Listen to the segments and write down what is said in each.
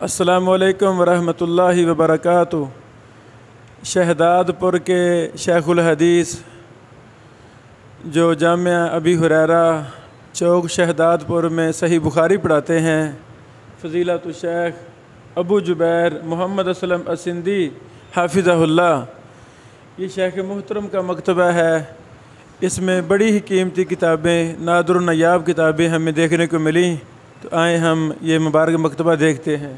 السلام علیکم ورحمۃ اللہ وبرکاتہ۔ شہداد پور کے شیخ الحدیث جو جامعہ ابی ہریرہ چوک شہداد پور میں صحیح بخاری پڑھاتے ہیں، فضیلۃ الشیخ ابو جبیر محمد اسلم السندی حافظہ اللہ، یہ شیخ محترم کا مکتبہ ہے۔ اس میں بڑی ہی قیمتی کتابیں، نادر و نایاب کتابیں ہمیں دیکھنے کو ملیں، تو آئیں ہم یہ مبارک مکتبہ دیکھتے ہیں۔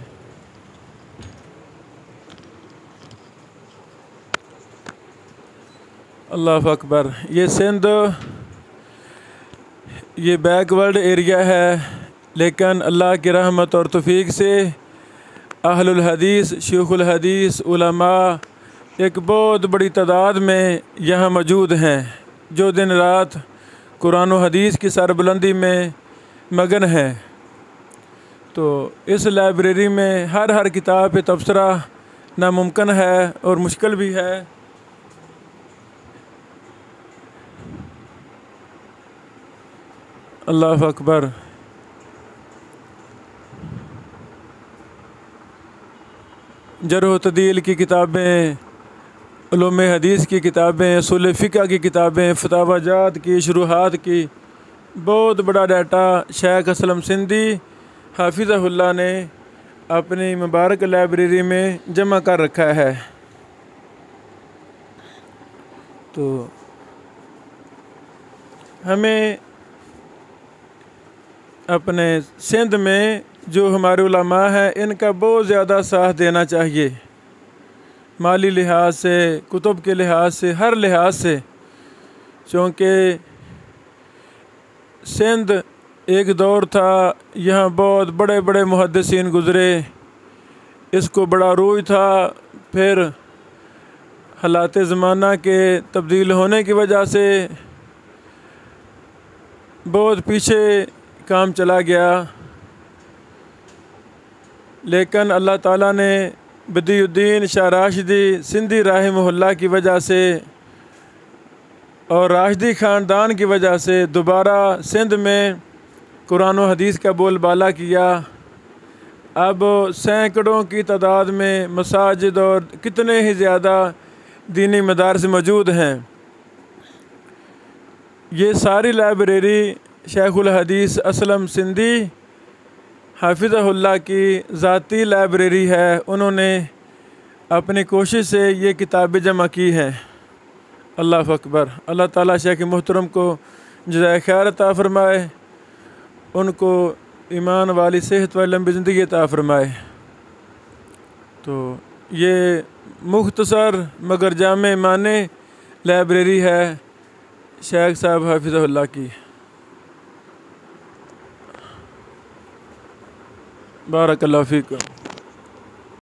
اللہ اکبر۔ یہ سندھ یہ بیک ورڈ ایریا ہے، لیکن اللہ کی رحمت اور توفیق سے اہل الحدیث، شیوخ الحدیث، علماء ایک بہت بڑی تعداد میں یہاں موجود ہیں، جو دن رات قرآن و حدیث کی سربلندی میں مگن ہیں۔ تو اس لائبریری میں ہر کتاب پہ تبصرہ ناممکن ہے اور مشکل بھی ہے۔ اللہ اکبر۔ جرح و تعدیل کی کتابیں، علوم حدیث کی کتابیں، اصول فقہ کی کتابیں، فتاوی جات کی، شروحات کی، بہت بڑا ڈیٹا شیخ اسلم سندھی حافظہ اللہ نے اپنی مبارک لائبریری میں جمع کر رکھا ہے۔ تو ہمیں اپنے سندھ میں جو ہمارے علماء ہیں، ان کا بہت زیادہ ساتھ دینا چاہیے، مالی لحاظ سے، کتب کے لحاظ سے، ہر لحاظ سے، چونکہ سندھ ایک دور تھا، یہاں بہت بڑے بڑے محدثین گزرے، اس کو بڑا عروج تھا، پھر حالات زمانہ کے تبدیل ہونے کی وجہ سے بہت پیچھے کام چلا گیا، لیکن اللہ تعالیٰ نے بدیع الدین شاہ راشدی سندھی رحمہ اللہ کی وجہ سے اور راشدی خاندان کی وجہ سے دوبارہ سندھ میں قرآن و حدیث کا بول بالا کیا۔ اب سینکڑوں کی تعداد میں مساجد اور کتنے ہی زیادہ دینی مدارس موجود ہیں۔ یہ ساری لائبریری شیخ الحدیث اسلم سندھی حافظہ اللہ کی ذاتی لائبریری ہے، انہوں نے اپنی کوشش سے یہ کتابیں جمع کی ہیں۔ اللہ اکبر۔ اللہ تعالیٰ شیخ محترم کو جزائے خیر عطا فرمائے، ان کو ایمان والی صحت والی لمبی زندگی عطا فرمائے۔ تو یہ مختصر مگر جامع معنی لائبریری ہے شیخ صاحب حافظہ اللہ کی۔ بارک اللہ فیکم۔